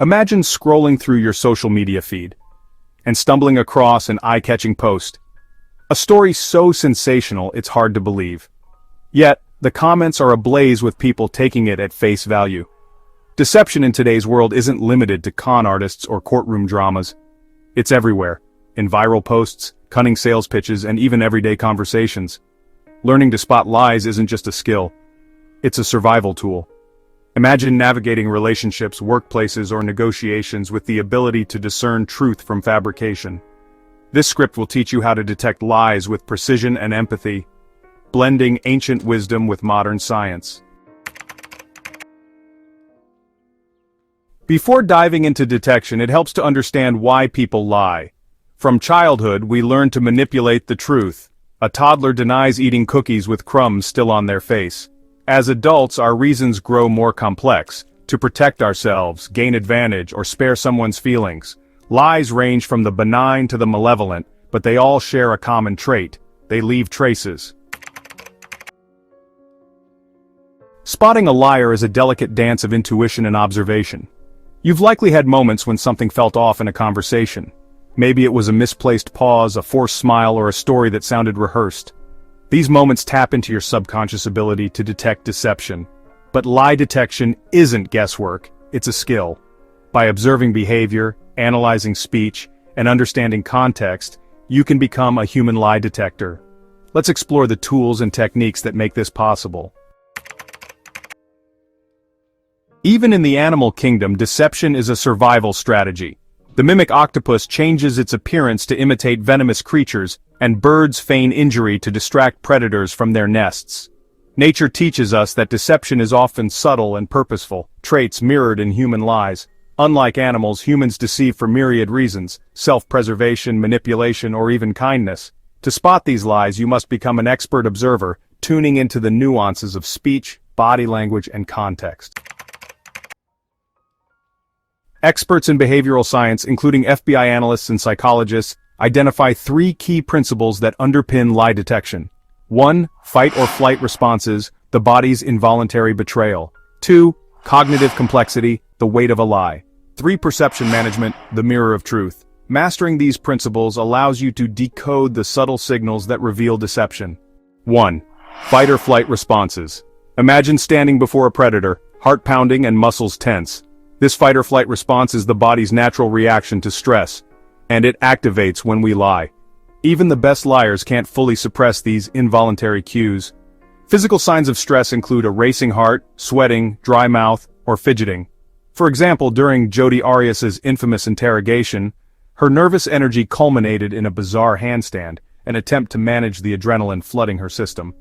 Imagine scrolling through your social media feed and stumbling across an eye-catching post. A story so sensational it's hard to believe. Yet, the comments are ablaze with people taking it at face value. Deception in today's world isn't limited to con artists or courtroom dramas. It's everywhere, in viral posts, cunning sales pitches, and even everyday conversations. Learning to spot lies isn't just a skill. It's a survival tool. Imagine navigating relationships, workplaces, or negotiations with the ability to discern truth from fabrication. This script will teach you how to detect lies with precision and empathy, blending ancient wisdom with modern science. Before diving into detection, it helps to understand why people lie. From childhood, we learn to manipulate the truth. A toddler denies eating cookies with crumbs still on their face. As adults, our reasons grow more complex. To protect ourselves, gain advantage, or spare someone's feelings. Lies range from the benign to the malevolent, but they all share a common trait. They leave traces. Spotting a liar is a delicate dance of intuition and observation. You've likely had moments when something felt off in a conversation. Maybe it was a misplaced pause, a forced smile, or a story that sounded rehearsed. These moments tap into your subconscious ability to detect deception. But lie detection isn't guesswork, it's a skill. By observing behavior, analyzing speech, and understanding context, you can become a human lie detector. Let's explore the tools and techniques that make this possible. Even in the animal kingdom, deception is a survival strategy. The mimic octopus changes its appearance to imitate venomous creatures, and birds feign injury to distract predators from their nests. Nature teaches us that deception is often subtle and purposeful, traits mirrored in human lies. Unlike animals, humans deceive for myriad reasons: self-preservation, manipulation, or even kindness. To spot these lies, you must become an expert observer, tuning into the nuances of speech, body language, and context. Experts in behavioral science, including FBI analysts and psychologists, identify three key principles that underpin lie detection. 1. Fight or flight responses, the body's involuntary betrayal. 2. Cognitive complexity, the weight of a lie. 3. Perception management, the mirror of truth. Mastering these principles allows you to decode the subtle signals that reveal deception. 1. Fight or flight responses. Imagine standing before a predator, heart pounding and muscles tense. This fight or flight response is the body's natural reaction to stress, and it activates when we lie. Even the best liars can't fully suppress these involuntary cues. Physical signs of stress include a racing heart, sweating, dry mouth, or fidgeting. For example, during Jodi Arias's infamous interrogation, her nervous energy culminated in a bizarre handstand, an attempt to manage the adrenaline flooding her system.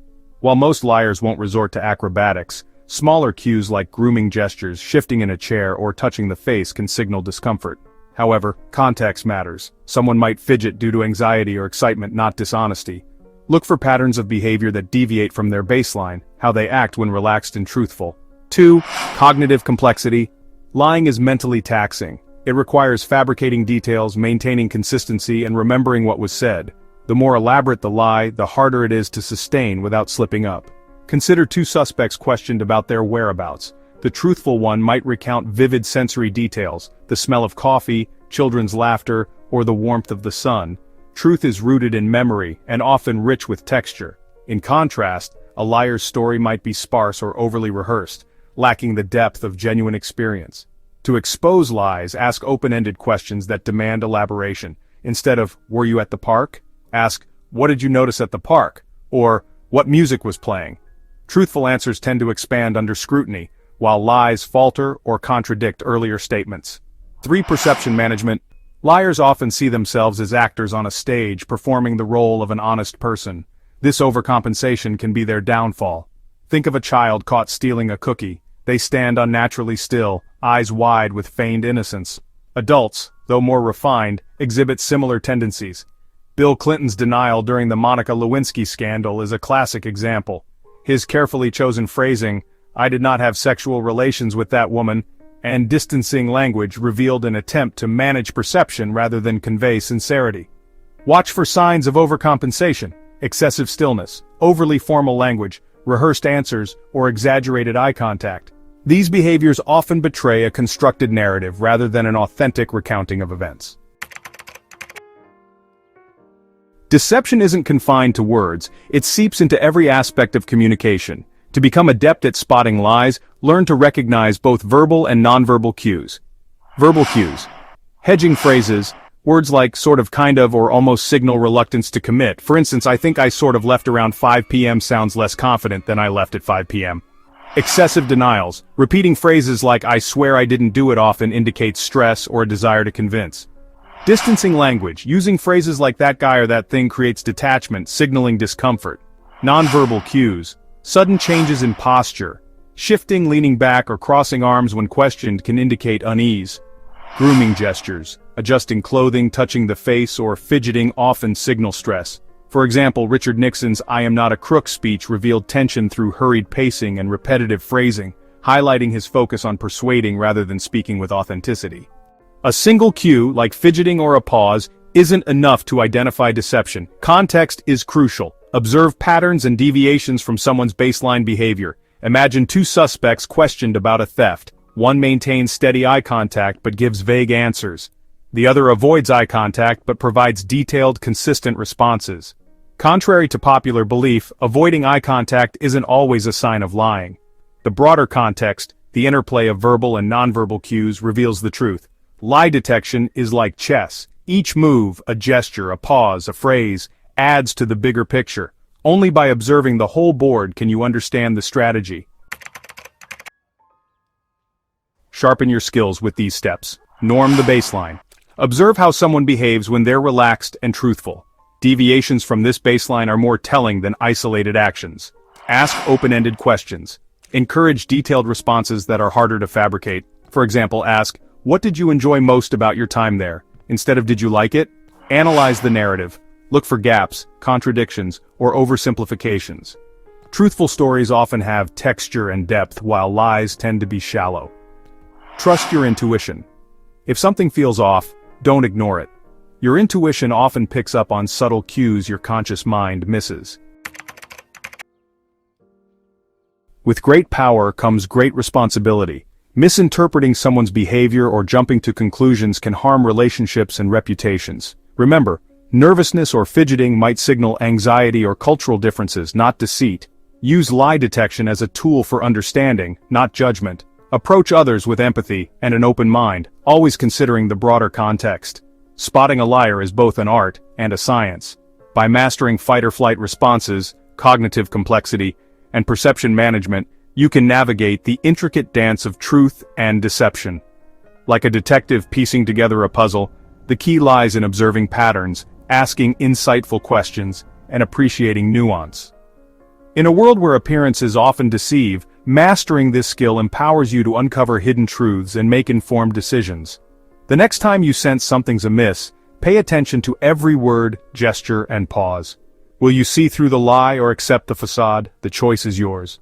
While most liars won't resort to acrobatics, smaller cues like grooming gestures, shifting in a chair, or touching the face can signal discomfort. However, context matters. Someone might fidget due to anxiety or excitement, not dishonesty. Look for patterns of behavior that deviate from their baseline, how they act when relaxed and truthful. 2. Cognitive complexity. Lying is mentally taxing. It requires fabricating details, maintaining consistency, and remembering what was said. The more elaborate the lie, the harder it is to sustain without slipping up. Consider two suspects questioned about their whereabouts. The truthful one might recount vivid sensory details, the smell of coffee, children's laughter, or the warmth of the sun. Truth is rooted in memory, and often rich with texture. In contrast, a liar's story might be sparse or overly rehearsed, lacking the depth of genuine experience. To expose lies, ask open-ended questions that demand elaboration. Instead of, "Were you at the park?" ask, "What did you notice at the park?" or, "What music was playing?" Truthful answers tend to expand under scrutiny, while lies falter or contradict earlier statements. 3. Perception management. Liars often see themselves as actors on a stage, performing the role of an honest person. This overcompensation can be their downfall. Think of a child caught stealing a cookie. They stand unnaturally still, eyes wide with feigned innocence. Adults, though more refined, exhibit similar tendencies. Bill Clinton's denial during the Monica Lewinsky scandal is a classic example. His carefully chosen phrasing, "I did not have sexual relations with that woman," and distancing language revealed an attempt to manage perception rather than convey sincerity. Watch for signs of overcompensation, excessive stillness, overly formal language, rehearsed answers, or exaggerated eye contact. These behaviors often betray a constructed narrative rather than an authentic recounting of events. Deception isn't confined to words, it seeps into every aspect of communication. To become adept at spotting lies, learn to recognize both verbal and nonverbal cues. Verbal cues. Hedging phrases, words like sort of, kind of, or almost signal reluctance to commit. For instance, I think I sort of left around 5 p.m. sounds less confident than I left at 5 p.m. Excessive denials. Repeating phrases like I swear I didn't do it often indicates stress or a desire to convince. Distancing language. Using phrases like that guy or that thing creates detachment, signaling discomfort. Nonverbal cues. Sudden changes in posture. Shifting, leaning back, or crossing arms when questioned can indicate unease. Grooming gestures. Adjusting clothing, touching the face, or fidgeting often signal stress. For example, Richard Nixon's "I am not a crook" speech revealed tension through hurried pacing and repetitive phrasing, highlighting his focus on persuading rather than speaking with authenticity. A single cue, like fidgeting or a pause, isn't enough to identify deception. Context is crucial. Observe patterns and deviations from someone's baseline behavior. Imagine two suspects questioned about a theft. One maintains steady eye contact but gives vague answers. The other avoids eye contact but provides detailed, consistent responses. Contrary to popular belief, avoiding eye contact isn't always a sign of lying. The broader context, the interplay of verbal and nonverbal cues, reveals the truth. Lie detection is like chess. Each move, a gesture, a pause, a phrase, adds to the bigger picture. Only by observing the whole board can you understand the strategy. Sharpen your skills with these steps. Norm the baseline. Observe how someone behaves when they're relaxed and truthful. Deviations from this baseline are more telling than isolated actions. Ask open-ended questions. Encourage detailed responses that are harder to fabricate. For example, ask, "What did you enjoy most about your time there?" instead of "Did you like it?" Analyze the narrative. Look for gaps, contradictions, or oversimplifications. Truthful stories often have texture and depth, while lies tend to be shallow. Trust your intuition. If something feels off, don't ignore it. Your intuition often picks up on subtle cues your conscious mind misses. With great power comes great responsibility. Misinterpreting someone's behavior or jumping to conclusions can harm relationships and reputations. Remember, nervousness or fidgeting might signal anxiety or cultural differences, not deceit. Use lie detection as a tool for understanding, not judgment. Approach others with empathy and an open mind, always considering the broader context. Spotting a liar is both an art and a science. By mastering fight-or-flight responses, cognitive complexity, and perception management, you can navigate the intricate dance of truth and deception. Like a detective piecing together a puzzle, the key lies in observing patterns, asking insightful questions, and appreciating nuance. In a world where appearances often deceive, mastering this skill empowers you to uncover hidden truths and make informed decisions. The next time you sense something's amiss, pay attention to every word, gesture, and pause. Will you see through the lie or accept the facade? The choice is yours.